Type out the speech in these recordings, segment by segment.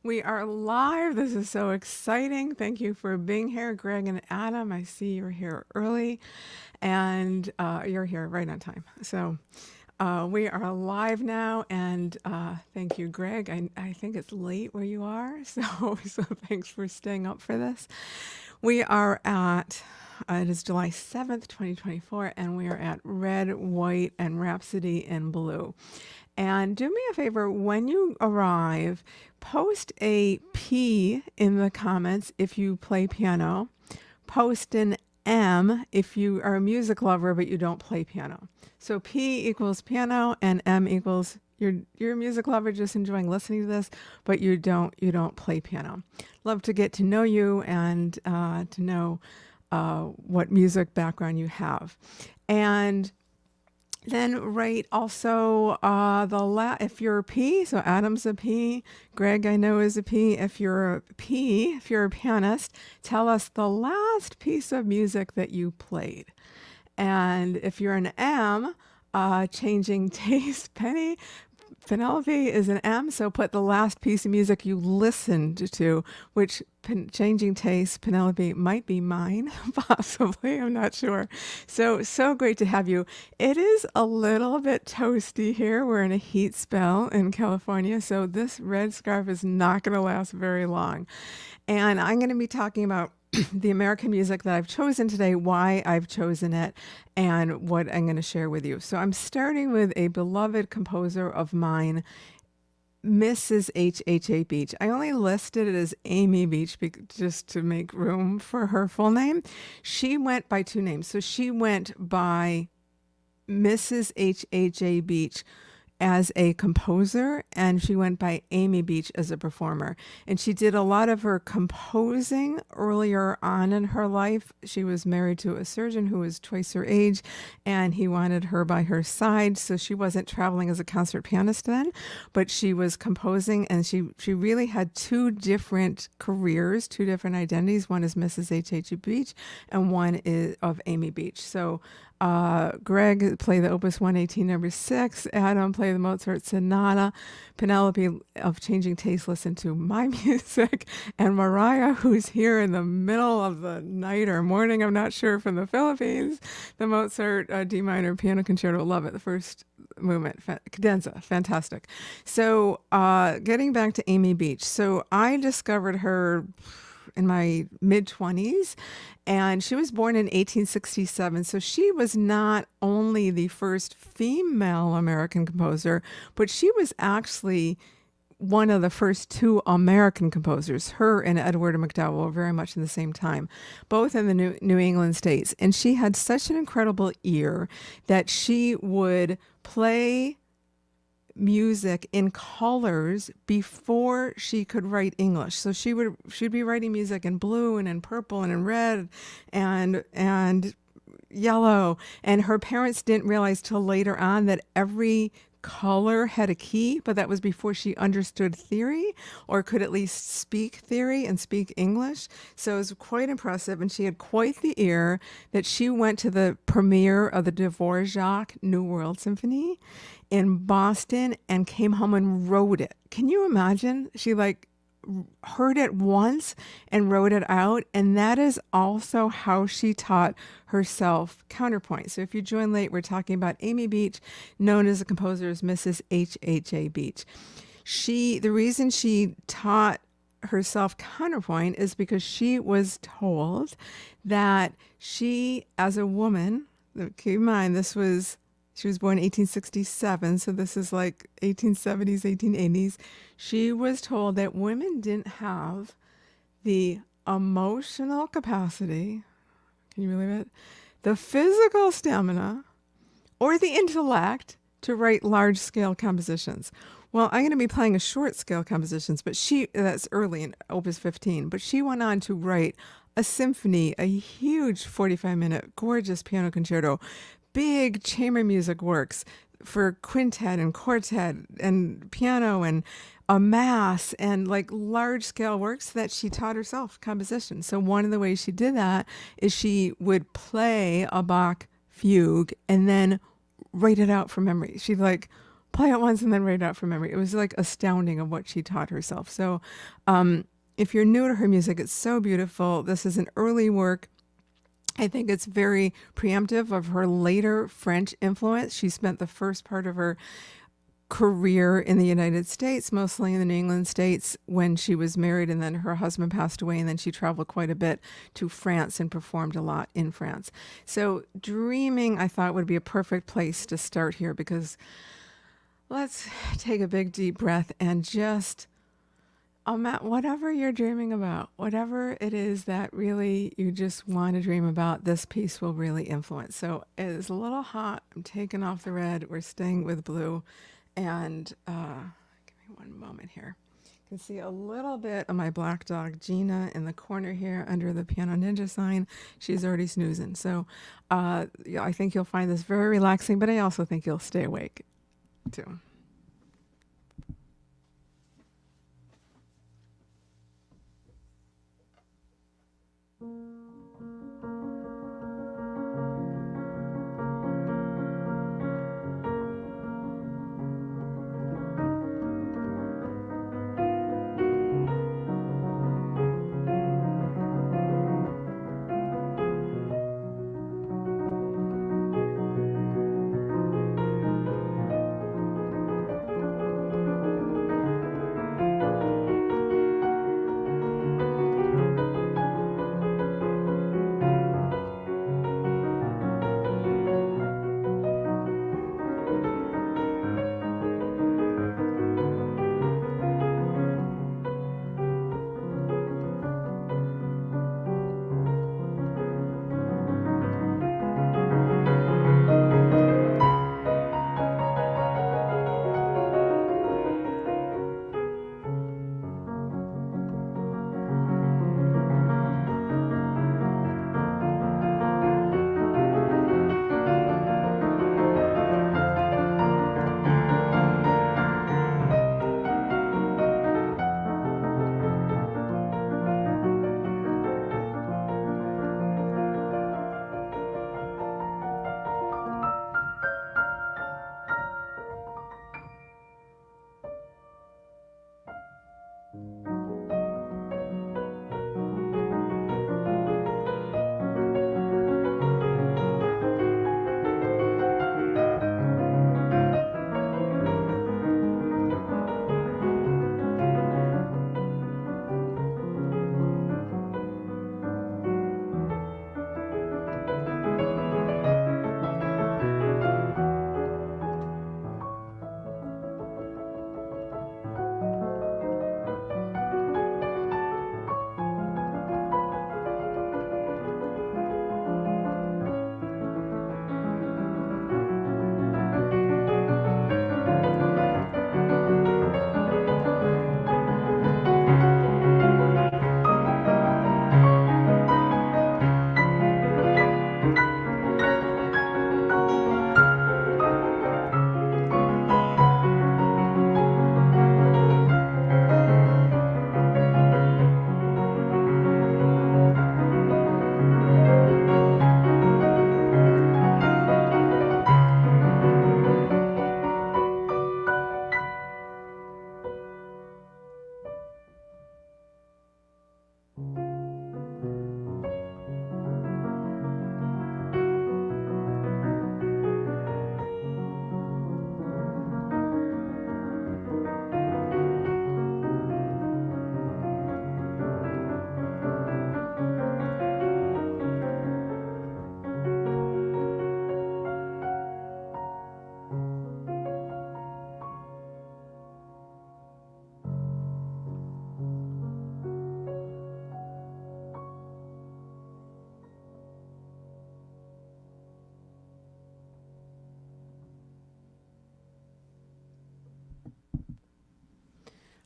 We are live. This is so exciting. Thank you for being here, Greg and Adam. I see you're here early and you're here right on time. So we are live now, and thank you, Greg. I think it's late where you are, so thanks for staying up for this. We are at it is July 7th, 2024, and we are at Red, White, and Rhapsody in Blue. And do me a favor, when you arrive, post a P in the comments if you play piano. Post an M if you are a music lover but you don't play piano. So P equals piano and M equals you're a music lover just enjoying listening to this, but you don't play piano. Love to get to know you and to know what music background you have. And then write also if you're a P, so Adam's a P, Greg I know is a P. If you're a P, if you're a pianist, tell us the last piece of music that you played. And if you're an M, changing taste, Penelope is an M, so put the last piece of music you listened to, which changing taste, Penelope might be mine, possibly, I'm not sure. So great to have you. It is a little bit toasty here. We're in a heat spell in California, so this red scarf is not going to last very long. And I'm going to be talking about the American music that I've chosen today, why I've chosen it, and what I'm going to share with you. So I'm starting with a beloved composer of mine, Mrs. H.H.A. Beach. I only listed it as Amy Beach just to make room for her full name. She went by two names. So she went by Mrs. H.H.A. Beach as a composer, and she went by Amy Beach as a performer. And she did a lot of her composing earlier on in her life. She was married to a surgeon who was twice her age, and he wanted her by her side. So she wasn't traveling as a concert pianist then, but she was composing, and she really had two different careers, two different identities. One is Mrs. H.H.A. Beach, and one is of Amy Beach. So Greg played the Opus 118 number 6, Adam played the Mozart Sonata, Penelope of Changing Taste listened to my music, and Mariah, who's here in the middle of the night or morning, I'm not sure, from the Philippines, the Mozart D minor piano concerto, love it, the first movement, cadenza, fantastic. So getting back to Amy Beach, so I discovered her in my mid-20s, and she was born in 1867. So she was not only the first female American composer, but she was actually one of the first two American composers. Her and Edward McDowell were very much in the same time, both in the New England states. And she had such an incredible ear that she would play music in colors before she could write English. So she'd be writing music in blue and in purple and in red and yellow. And her parents didn't realize till later on that every color had a key, but that was before she understood theory or could at least speak theory and speak English. So it was quite impressive, and she had quite the ear that she went to the premiere of the Dvorak New World Symphony in Boston and came home and wrote it. Can you imagine? She heard it once and wrote it out, and that is also how she taught herself counterpoint. So if you join late, we're talking about Amy Beach, known as the composer as Mrs. H.H.A. Beach. The reason she taught herself counterpoint is because she was told that she, as a woman, keep in mind she was born in 1867, so this is like 1870s, 1880s. She was told that women didn't have the emotional capacity, can you believe it? The physical stamina or the intellect to write large-scale compositions. Well, I'm going to be playing a short-scale compositions, but that's early in Opus 15, but she went on to write a symphony, a huge 45-minute gorgeous piano concerto, big chamber music works for quintet and quartet and piano and a mass and like large scale works that she taught herself composition. So one of the ways she did that is she would play a Bach fugue and then write it out from memory. She'd play it once and then write it out from memory. It was like astounding of what she taught herself. So if you're new to her music, it's so beautiful. This is an early work. I think it's very preemptive of her later French influence. She spent the first part of her career in the United States, mostly in the New England states, when she was married, and then her husband passed away, and then she traveled quite a bit to France and performed a lot in France. So dreaming, I thought, would be a perfect place to start here, because let's take a big deep breath and just whatever you're dreaming about, whatever it is that really you just want to dream about, this piece will really influence. So it's a little hot. I'm taking off the red. We're staying with blue. And give me one moment here. You can see a little bit of my black dog, Gina, in the corner here under the Piano Ninja sign. She's already snoozing. So yeah, I think you'll find this very relaxing, but I also think you'll stay awake too.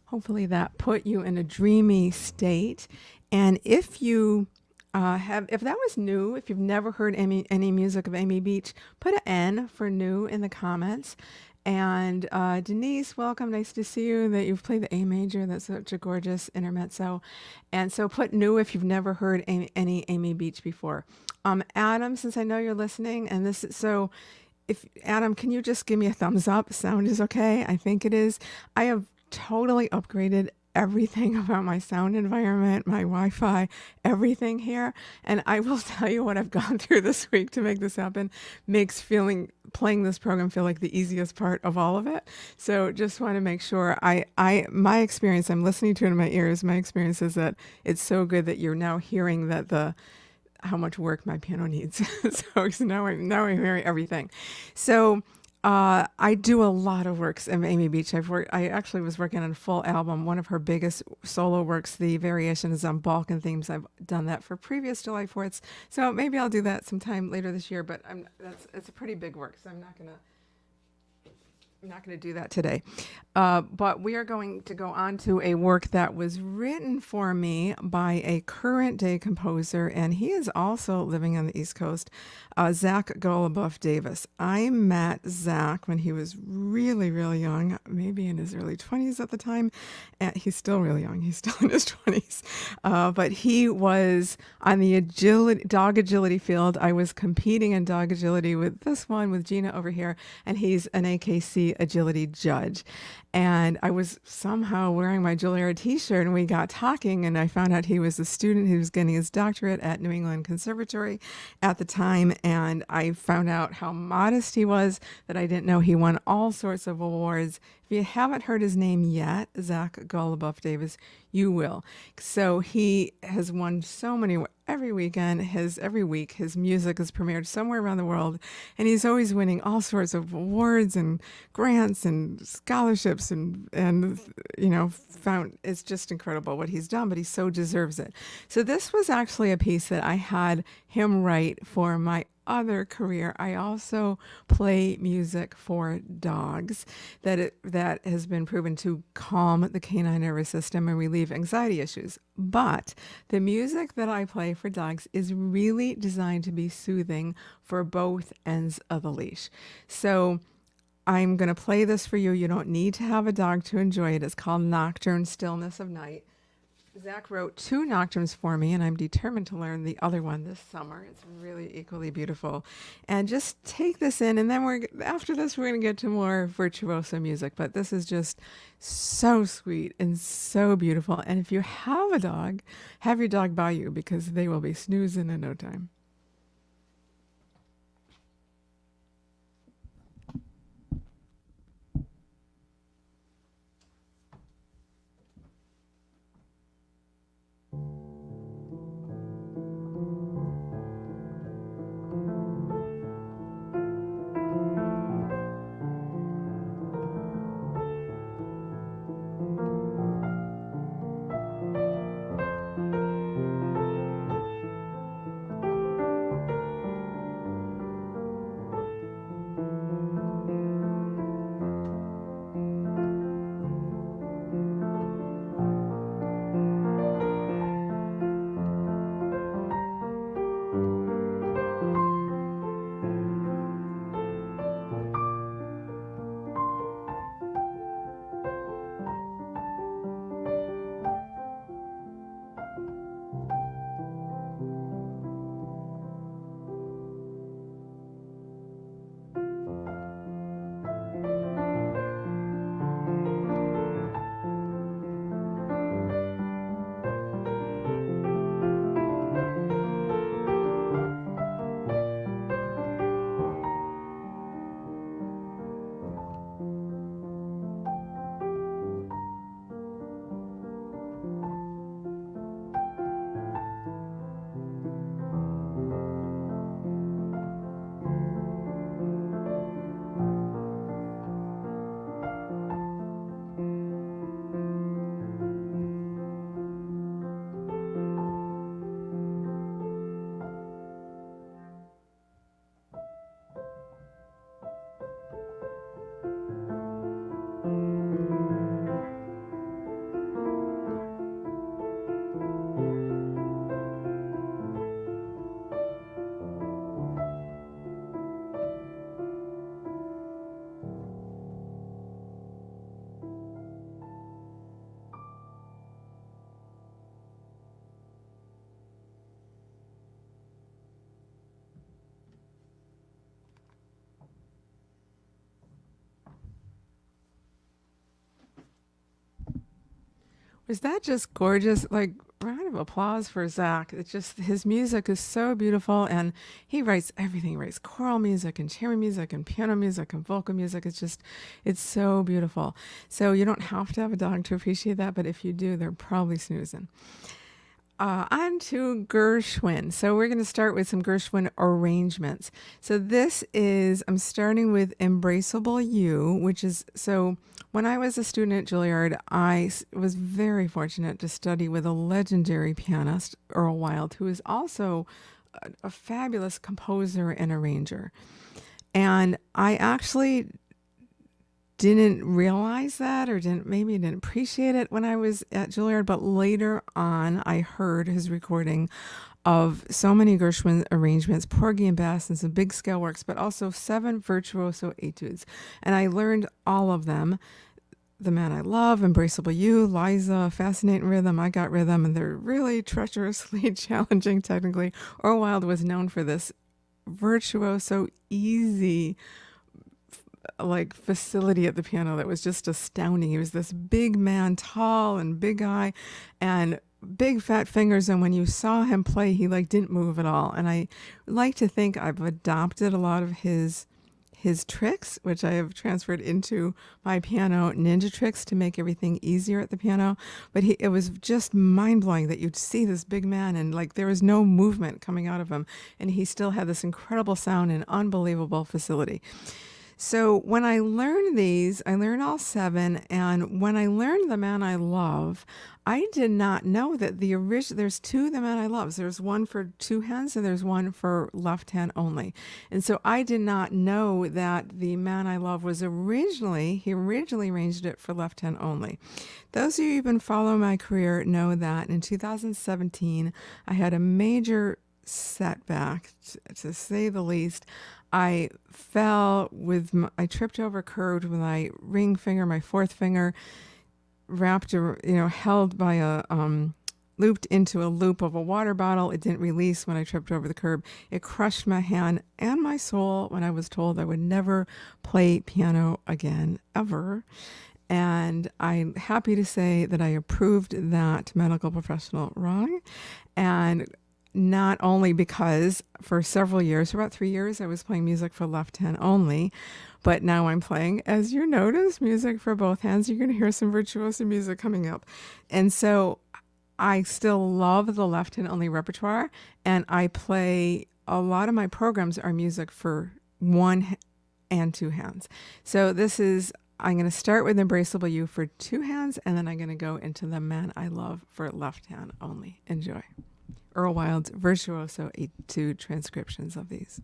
Hopefully that put you in a dreamy state. And if you if that was new, if you've never heard any music of Amy Beach, put an N for new in the comments. And Denise, welcome. Nice to see you. That you've played the A major. That's such a gorgeous intermezzo. And so put new if you've never heard any Amy Beach before. Adam, since I know you're listening, and this is so if Adam, can you just give me a thumbs up? Sound is okay. I think it is. I have totally upgraded everything about my sound environment, my Wi-Fi, everything here. And I will tell you what I've gone through this week to make this happen makes playing this program feel like the easiest part of all of it. So just want to make sure my experience, I'm listening to it in my ears. My experience is that it's so good that you're now hearing that how much work my piano needs. So now I'm hearing everything. So I do a lot of works in Amy Beach. I actually was working on a full album. One of her biggest solo works, the variation is on Balkan themes. I've done that for previous July 4ths. So maybe I'll do that sometime later this year, but it's a pretty big work. So I'm not going to do that today. But we are going to go on to a work that was written for me by a current day composer, and he is also living on the East Coast, Zach Goluboff Davis. I met Zach when he was really, really young, maybe in his early 20s at the time. And he's still really young. He's still in his 20s. But he was on the dog agility field. I was competing in dog agility with Gina over here, and he's an AKC agility judge. And I was somehow wearing my Juilliard t-shirt, and we got talking, and I found out he was a student who was getting his doctorate at New England Conservatory at the time. And I found out how modest he was, that I didn't know he won all sorts of awards. If you haven't heard his name yet, Zach Goluboff Davis, you will. So he has won so many every weekend. Every week his music is premiered somewhere around the world, and he's always winning all sorts of awards and grants and scholarships and found it's just incredible what he's done, but he so deserves it. So this was actually a piece that I had him write for my other career. I also play music for dogs that has been proven to calm the canine nervous system and relieve anxiety issues. But the music that I play for dogs is really designed to be soothing for both ends of the leash. So I'm going to play this for you. You don't need to have a dog to enjoy it. It's called Nocturne Stillness of Night. Zach wrote 2 nocturnes for me, and I'm determined to learn the other one this summer. It's really equally beautiful. And just take this in, and then after this, we're going to get to more virtuoso music. But this is just so sweet and so beautiful. And if you have a dog, have your dog by you, because they will be snoozing in no time. Was that just gorgeous? Like, round of applause for Zach. It's just his music is so beautiful, and he writes everything. He writes choral music and chamber music and piano music and vocal music. It's so beautiful. So you don't have to have a dog to appreciate that, but if you do, they're probably snoozing. On to Gershwin. So we're going to start with some Gershwin arrangements. So I'm starting with Embraceable You, which is, so when I was a student at Juilliard, was very fortunate to study with a legendary pianist, Earl Wild, who is also a fabulous composer and arranger. And I actually didn't realize that, or didn't appreciate it when I was at Juilliard, but later on I heard his recording of so many Gershwin arrangements, Porgy and Bess, and some big scale works, but also 7 virtuoso etudes. And I learned all of them. The Man I Love, Embraceable You, Liza, Fascinating Rhythm, I Got Rhythm, and they're really treacherously challenging technically. Earl Wild was known for this virtuoso, easy like facility at the piano that was just astounding. He was this big man, tall and big eye and big fat fingers, and when you saw him play, he like didn't move at all. And I like to think I've adopted a lot of his tricks, which I have transferred into my piano ninja tricks to make everything easier at the piano. But it was just mind-blowing that you'd see this big man and like there was no movement coming out of him, and he still had this incredible sound and unbelievable facility. So when I learned these, I learned all 7, and when I learned The Man I Love, I did not know that there's 2 The Man I Love. There's one for 2 hands and there's one for left hand only. And so I did not know that The Man I Love he originally arranged it for left hand only. Those of you who've been following my career know that in 2017, I had a major setback, to say the least. I tripped over, curved with my ring finger, my 4th finger, held by looped into a loop of a water bottle. It didn't release when I tripped over the curb. It crushed my hand and my soul when I was told I would never play piano again, ever. And I'm happy to say that I approved that medical professional wrong. And not only because for several years, for about 3 years, I was playing music for left hand only, but now I'm playing, as you notice, music for both hands. You're going to hear some virtuoso music coming up. And so I still love the left hand only repertoire, and I play, a lot of my programs are music for 1 and 2 hands. So I'm going to start with Embraceable You for 2 hands, and then I'm going to go into The Man I Love for left hand only. Enjoy. Earl Wild's virtuoso etude transcriptions of these.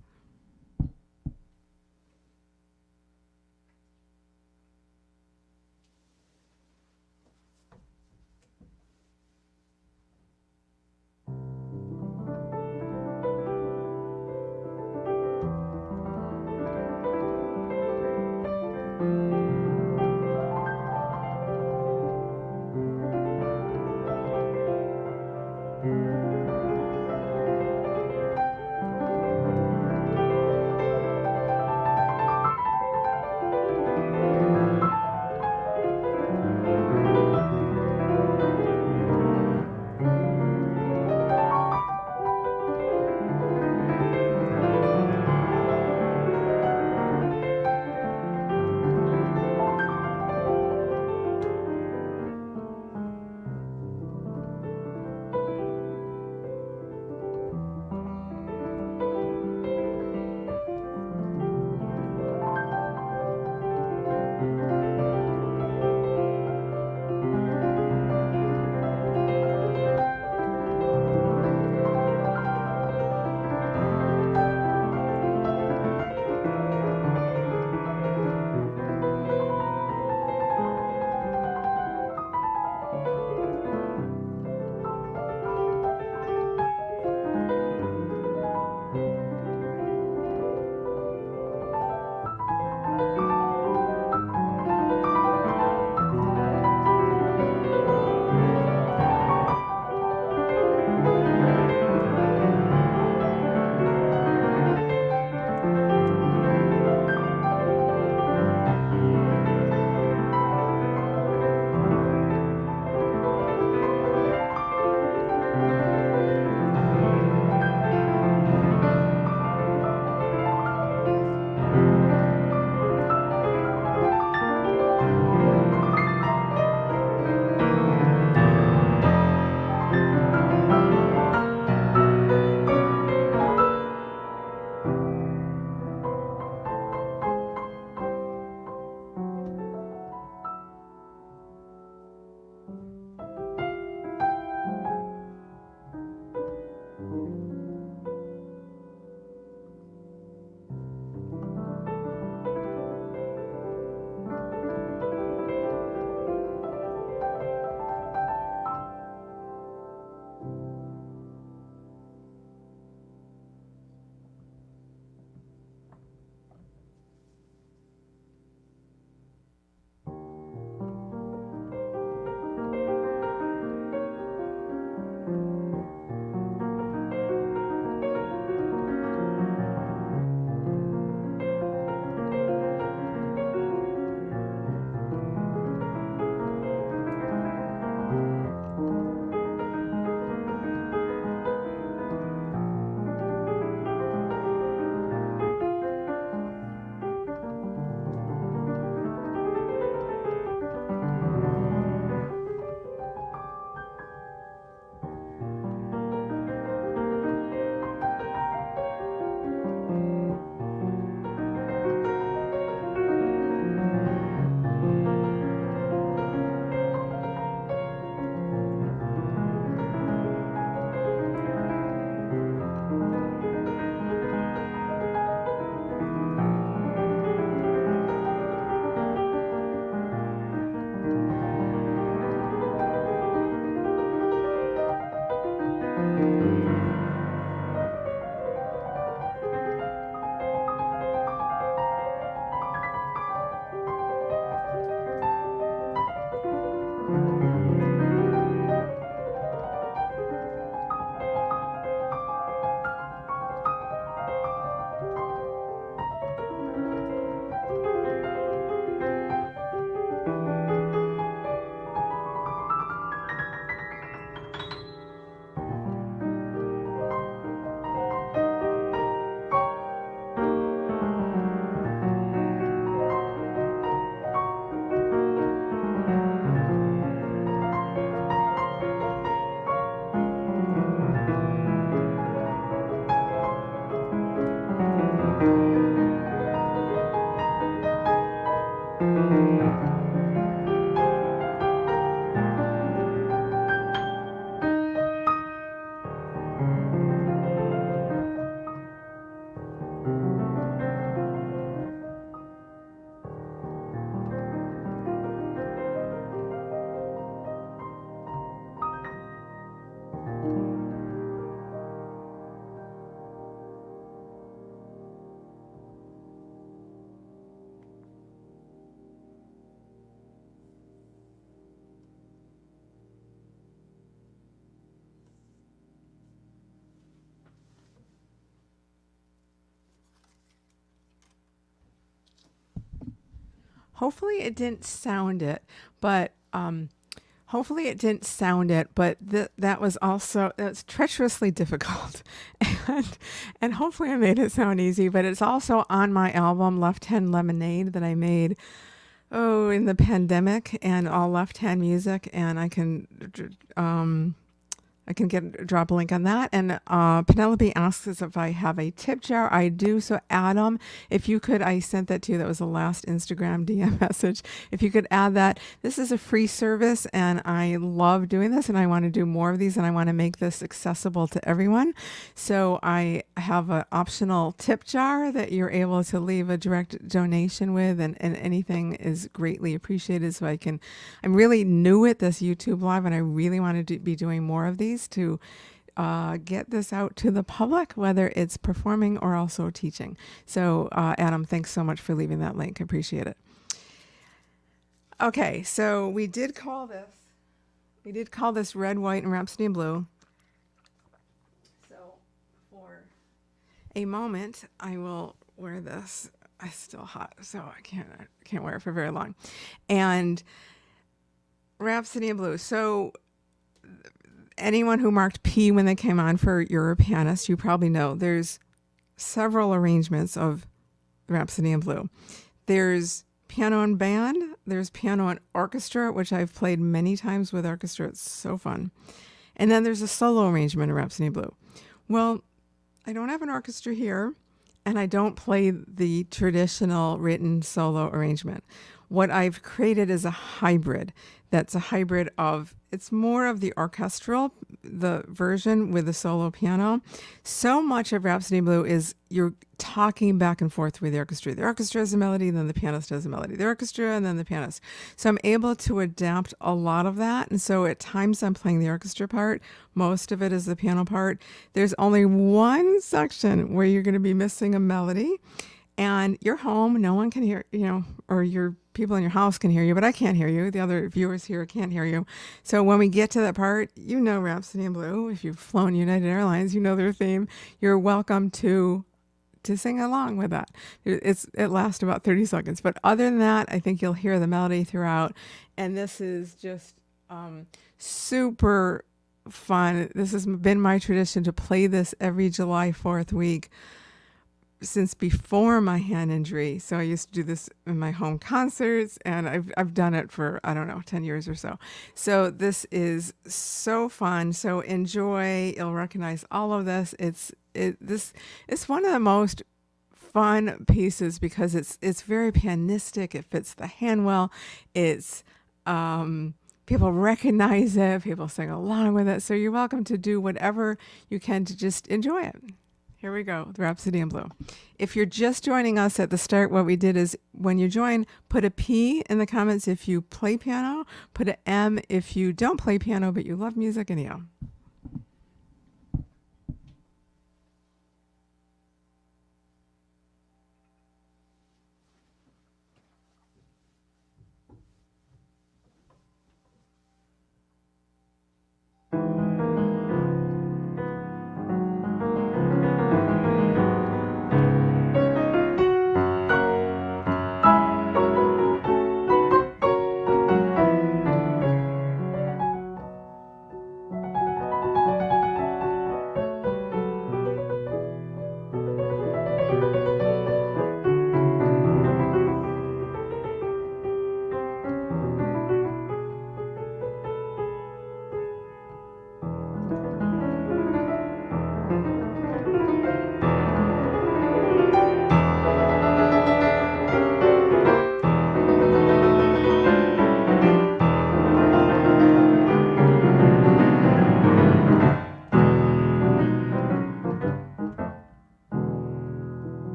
Hopefully it didn't sound it, but hopefully it didn't sound it, but that was also that's treacherously difficult, and and hopefully I made it sound easy. But it's also on my album Left Hand Lemonade that I made in the pandemic, and all left hand music, and I can drop a link on that. And Penelope asks us if I have a tip jar. I do. So Adam, if you could, I sent that to you. That was the last Instagram DM message. If you could add that. This is a free service, and I love doing this, and I want to do more of these, and I want to make this accessible to everyone. So I have an optional tip jar that you're able to leave a direct donation with, and anything is greatly appreciated. So I'm really new at this YouTube live, and I really want to be doing more of these to get this out to the public, whether it's performing or also teaching. So Adam, thanks so much for leaving that link. I appreciate it. Okay, so we did call this Red, White, and Rhapsody in Blue. So for a moment, I will wear this. It's still hot, so I can't wear it for very long. And Rhapsody in Blue. So anyone who marked P when they came on for You're a Pianist, you probably know there's several arrangements of Rhapsody in Blue. There's piano and band, there's piano and orchestra, which I've played many times with orchestra. It's so fun. And then there's a solo arrangement of Rhapsody in Blue. Well, I don't have an orchestra here, and I don't play the traditional written solo arrangement. What I've created is a hybrid. That's a hybrid of, it's more of the orchestral, the version with the solo piano. So much of Rhapsody in Blue is you're talking back and forth with the orchestra. The orchestra has a melody, then the pianist has a melody. The orchestra, and then the pianist. So I'm able to adapt a lot of that. And so at times I'm playing the orchestra part. Most of it is the piano part. There's only one section where you're going to be missing a melody. And you're home, no one can hear, or your people in your house can hear you, but I can't hear you. The other viewers here can't hear you. So when we get to that part, Rhapsody in Blue. If you've flown United Airlines, you know their theme. You're welcome to sing along with that. It lasts about 30 seconds. But other than that, I think you'll hear the melody throughout. And this is just super fun. This has been my tradition to play this every July 4th week since before my hand injury. So I used to do this in my home concerts, and I've done it for, 10 years or so. So this is so fun. So enjoy. You'll recognize all of this. It's one of the most fun pieces because it's very pianistic. It fits the hand well. It's people recognize it. People sing along with it. So you're welcome to do whatever you can to just enjoy it. Here we go, the Rhapsody in Blue. If you're just joining us at the start, what we did is when you join, put a P in the comments if you play piano, put an M if you don't play piano but you love music, and yeah.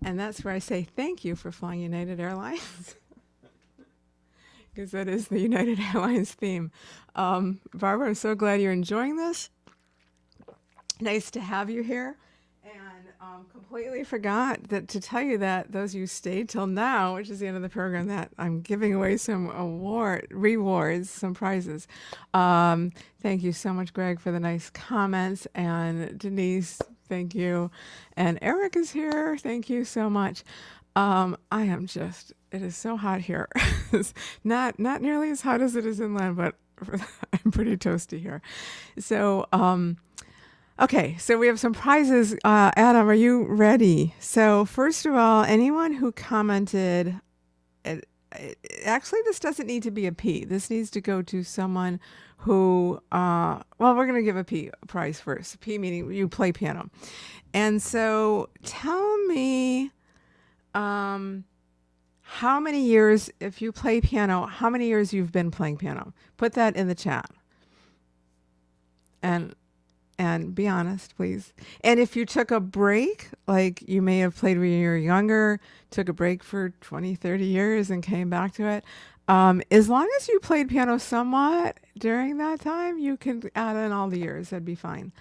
And that's where I say thank you for flying United Airlines, because that is the United Airlines theme. Barbara, I'm so glad you're enjoying this. Nice to have you here. And completely forgot that to tell you that those of you stayed till now, which is the end of the program, that I'm giving away some rewards, some prizes. Thank you so much, Greg, for the nice comments. And Denise, thank you. And Eric is here. Thank you so much. It is so hot here. It's not nearly as hot as it is inland, but I'm pretty toasty here. So, okay, so we have some prizes. Adam, are you ready? So first of all, anyone who commented, actually, this doesn't need to be a P. This needs to go to someone who, well, we're going to give a P prize first. P meaning you play piano. And so tell me how many years, if you play piano, how many years you've been playing piano. Put that in the chat. And be honest, please. And if you took a break, like you may have played when you were younger, took a break for 20, 30 years and came back to it, as long as you played piano somewhat during that time, you can add in all the years. That'd be fine.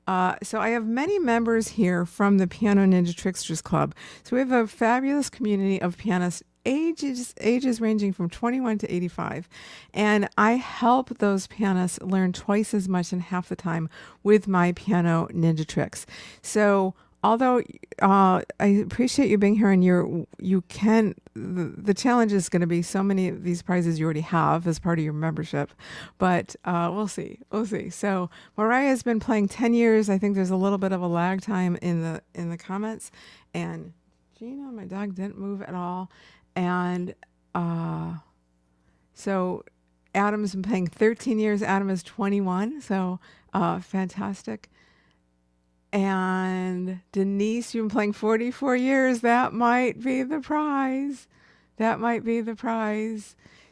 So I have many members here from the Piano Ninja Tricksters Club. So we have a fabulous community of pianists, ages ranging from 21 to 85. And I help those pianists learn twice as much in half the time with my piano ninja tricks. So although I appreciate you being here, and the challenge is going to be so many of these prizes you already have as part of your membership, but we'll see. So Mariah's been playing 10 years. I think there's a little bit of a lag time in the comments. And Gina, my dog, didn't move at all. And so Adam's been playing 13 years. Adam is 21, so fantastic. And Denise, you've been playing 44 years. That might be the prize.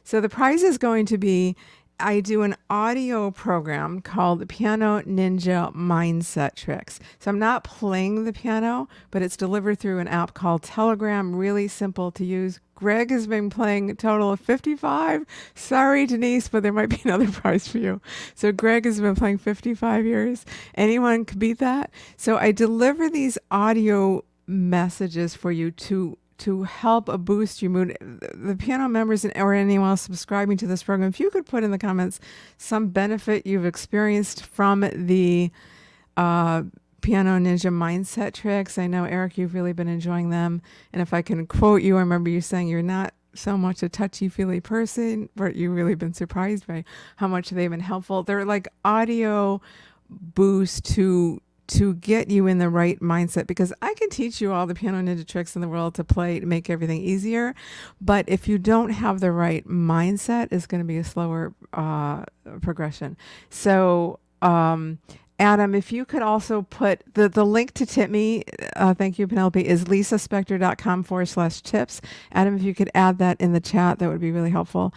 So the prize is going to be, I do an audio program called the Piano Ninja Mindset Tricks. So I'm not playing the piano, but it's delivered through an app called Telegram, really simple to use. Greg has been playing a total of 55. Sorry, Denise, but there might be another prize for you. So Greg has been playing 55 years. Anyone could beat that? So I deliver these audio messages for you to help boost your mood. The piano members or anyone else subscribing to this program, if you could put in the comments some benefit you've experienced from the Piano Ninja Mindset Tricks. I know, Eric, you've really been enjoying them. And if I can quote you, I remember you saying you're not so much a touchy-feely person, but you've really been surprised by how much they've been helpful. They're like audio boost to get you in the right mindset, because I can teach you all the piano ninja tricks in the world to play to make everything easier, but if you don't have the right mindset, it's going to be a slower progression. So Adam, if you could also put the link to tip me, thank you, Penelope, is lisaspector.com/tips. Adam, if you could add that in the chat, that would be really helpful.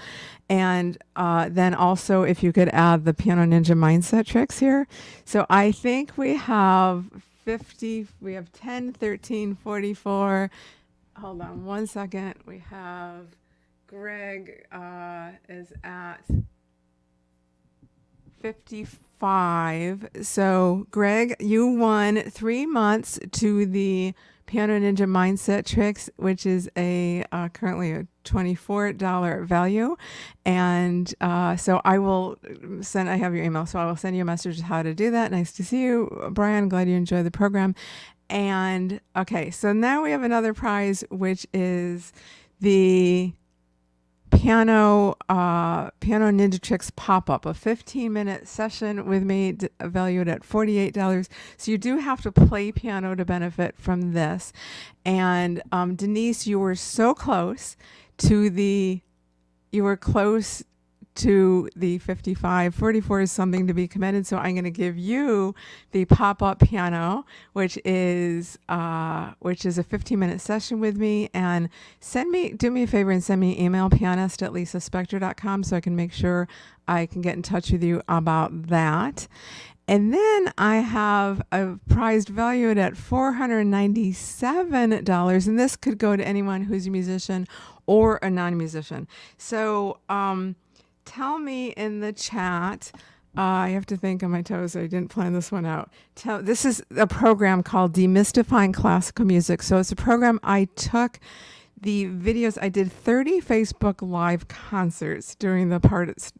And then also if you could add the Piano Ninja Mindset Tricks here. So I think we have 10, 13, 44. Hold on one second. We have Greg is at 55. So Greg, you won 3 months to the Piano Ninja Mindset Tricks, which is a currently a $24 value. And so I will I have your email, so I will send you a message how to do that. Nice to see you, Brian. Glad you enjoyed the program. And okay, so now we have another prize, which is the Piano Ninja Tricks pop-up, a 15-minute session with me valued at $48. So you do have to play piano to benefit from this. And Denise, you were so close to the 55. 44 is something to be commended. So I'm going to give you the pop-up piano, which is a 15-minute session with me. And do me a favor and send me an email, pianist@lisaspector.com, so I can make sure I can get in touch with you about that. And then I have a prize valued at $497, and this could go to anyone who's a musician or a non-musician. So tell me in the chat. I have to think on my toes. I didn't plan this one out. This is a program called Demystifying Classical Music. So it's a program I took the videos. I did 30 Facebook Live concerts during the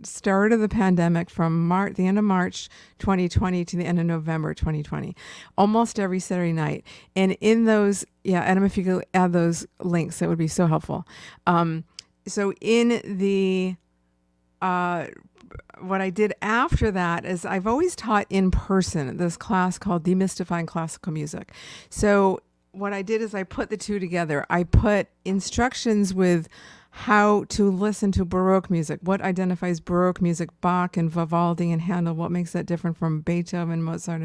start of the pandemic from the end of March 2020 to the end of November 2020, almost every Saturday night. And in those, Adam, if you could add those links, that would be so helpful. So in the what I did after that is I've always taught in person this class called Demystifying Classical Music. So what I did is I put the two together. I put instructions with how to listen to Baroque music, what identifies Baroque music, Bach and Vivaldi and Handel, what makes that different from Beethoven, Mozart,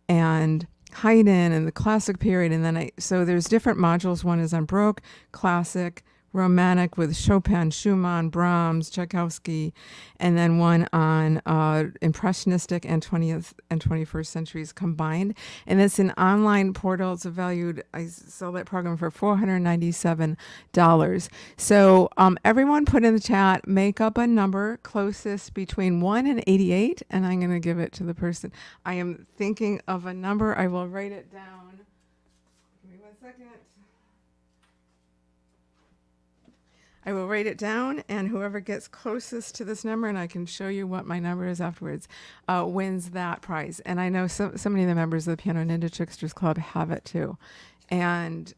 and Haydn and the classic period. And then so there's different modules. One is on Baroque, classic, Romantic with Chopin, Schumann, Brahms, Tchaikovsky, and then one on Impressionistic and 20th and 21st centuries combined. And it's an online portal. It's valued, I sold that program for $497. So everyone put in the chat, make up a number closest between 1 and 88, and I'm going to give it to the person. I am thinking of a number. I will write it down. Give me 1 second. I will write it down, and whoever gets closest to this number, and I can show you what my number is afterwards, wins that prize. And I know so many of the members of the Piano Ninja Tricksters Club have it too. And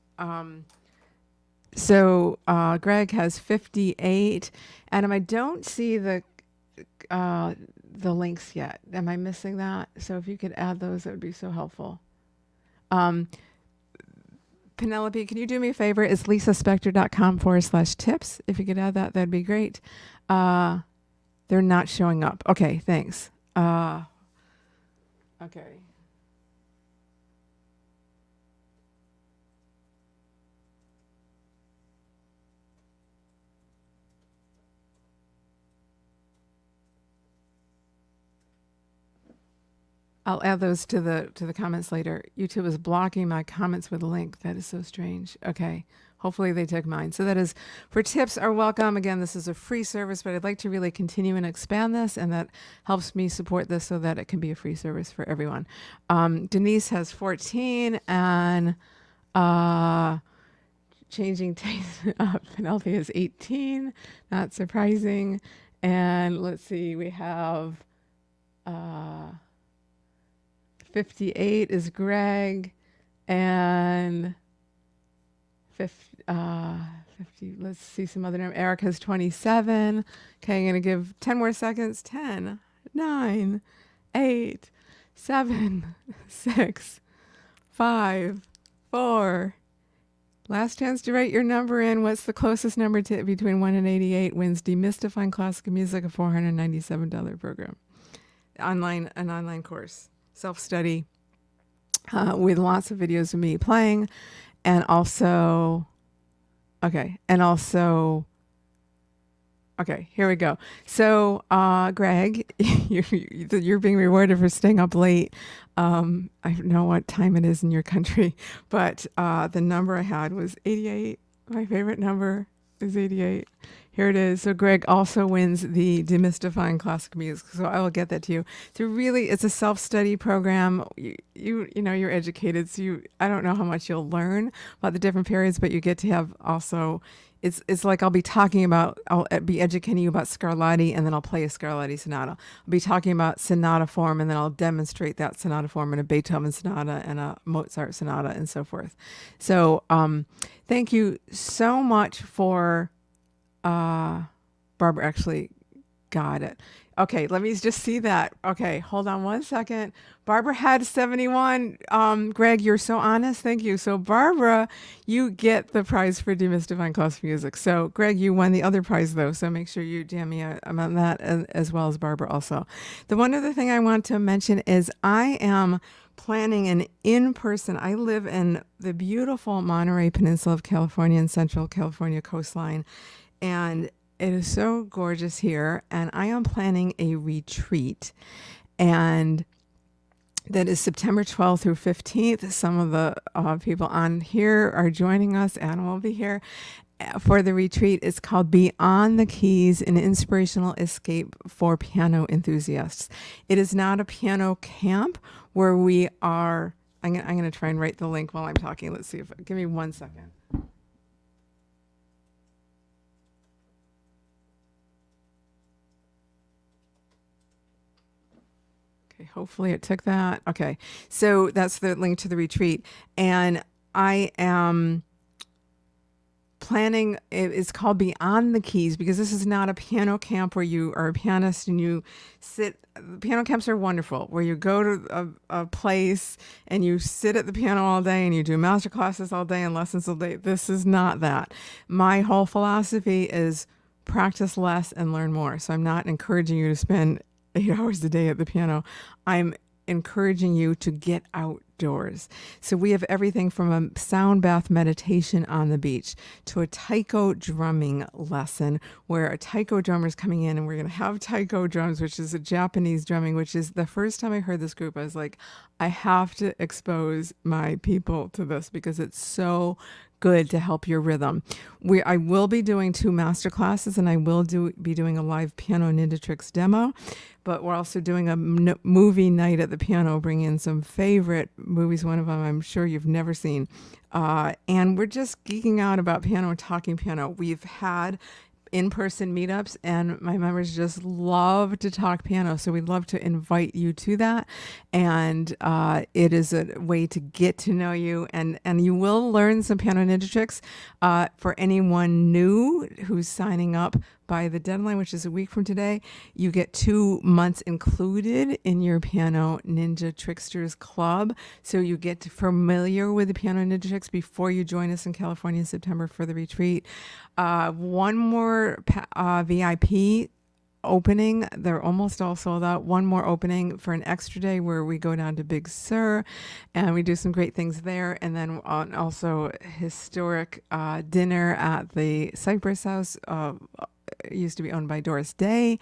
so Greg has 58. Adam, I don't see the links yet. Am I missing that? So if you could add those, that would be so helpful. Penelope, can you do me a favor? It's lisaspector.com/tips. If you could add that, that'd be great. They're not showing up. Okay, thanks. Okay. I'll add those to the comments later. YouTube is blocking my comments with a link. That is so strange. Okay. Hopefully they took mine. So that is for tips are welcome. Again, this is a free service, but I'd like to really continue and expand this, and that helps me support this so that it can be a free service for everyone. Denise has 14, and changing taste. Penelope has 18. Not surprising. And let's see, we have 58 is Greg, and 50, let's see some other numbers. Eric has 27. Okay, I'm going to give 10 more seconds. 10, 9, 8, 7, 6, 5, 4. Last chance to write your number in. What's the closest number to between 1 and 88 wins Demystifying Classical Music, a $497 program. An online course. Self-study with lots of videos of me playing, and also, okay, here we go. So, Greg, you're being rewarded for staying up late. I don't know what time it is in your country, but the number I had was 88. My favorite number is 88. Here it is. So Greg also wins the Demystifying Classical Music. So I will get that to you. So really, it's a self-study program. You know, you're educated, so I don't know how much you'll learn about the different periods, but you get to have also, it's like I'll be educating you about Scarlatti, and then I'll play a Scarlatti sonata. I'll be talking about sonata form, and then I'll demonstrate that sonata form in a Beethoven sonata and a Mozart sonata and so forth. So thank you so much for Barbara actually got it. Okay, let me just see that. Okay, hold on 1 second. Barbara had 71. Greg, you're so honest. Thank you. So Barbara, you get the prize for Demystifying Classical Music. So Greg, you won the other prize though. So make sure you DM me on that, as well as Barbara also. The one other thing I want to mention is I am planning an in-person. I live in the beautiful Monterey Peninsula of California and Central California coastline. And it is so gorgeous here, and I am planning a retreat. And That is September 12th through 15th. Some of the people on here are joining us. Adam will be here for the retreat. It's called Beyond the Keys, an inspirational escape for piano enthusiasts. It is not a piano camp where we are. I'm going to try and write the link while I'm talking. Let's see if, give me 1 second. Okay, hopefully it took that. Okay, so that's the link to the retreat. And I am planning, it's called Beyond the Keys, because this is not a piano camp where you are a pianist and you sit. Piano camps are wonderful, where you go to a place and you sit at the piano all day and you do master classes all day and lessons all day. This is not that. My whole philosophy is practice less and learn more. So I'm not encouraging you to spend 8 hours a day at the piano. I'm encouraging you to get outdoors. So we have everything from a sound bath meditation on the beach to a taiko drumming lesson, where a taiko drummer is coming in and we're going to have taiko drums, which is a Japanese drumming, which is the first time I heard this group, I was like, I have to expose my people to this because it's so good to help your rhythm. I will be doing 2 master classes, and I will be doing a live piano Ninja Tricks demo, but we're also doing a movie night at the piano, bringing in some favorite movies. One of them I'm sure you've never seen. And we're just geeking out about piano and talking piano. We've had in-person meetups and my members just love to talk piano, so we'd love to invite you to that. And it is a way to get to know you, and you will learn some piano ninja tricks. For anyone new who's signing up by the deadline, which is a week from today, you get 2 months included in your Piano Ninja Tricksters Club. So you get familiar with the Piano Ninja Tricks before you join us in California in September for the retreat. One more VIP opening. They're almost all sold out. One more opening for an extra day where we go down to Big Sur and we do some great things there. And then also historic dinner at the Cypress House. It used to be owned by Doris Day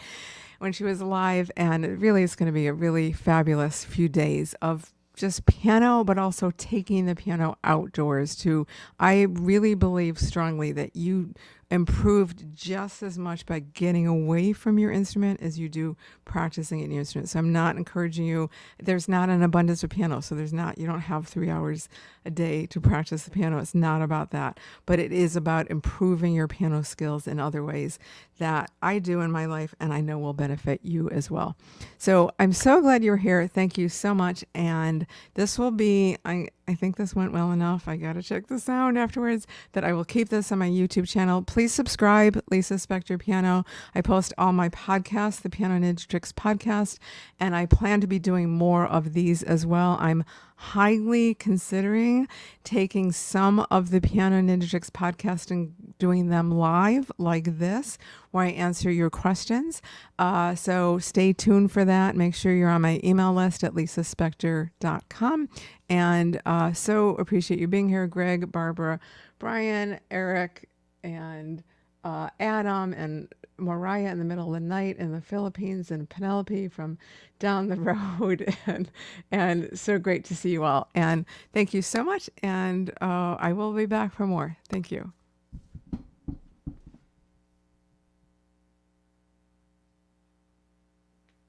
when she was alive. And it really is going to be a really fabulous few days of just piano, but also taking the piano outdoors too. I really believe strongly that you improved just as much by getting away from your instrument as you do practicing in your instrument. So I'm not encouraging you. There's not an abundance of piano. So you don't have 3 hours a day to practice the piano. It's not about that, but it is about improving your piano skills in other ways that I do in my life, and I know will benefit you as well. So I'm so glad you're here. Thank you so much. And this will be, I think this went well enough. I got to check the sound afterwards, that I will keep this on my YouTube channel. Please subscribe, Lisa Spector Piano. I post all my podcasts, the Piano Ninja Tricks podcast, and I plan to be doing more of these as well. I'm highly considering taking some of the Piano Ninja Tricks podcast and doing them live like this, where I answer your questions. So stay tuned for that. Make sure you're on my email list at lisaspector.com. And so appreciate you being here, Greg, Barbara, Brian, Eric, and Adam, and Mariah in the middle of the night in the Philippines, and Penelope from down the road. And so great to see you all. And thank you so much. And I will be back for more. Thank you.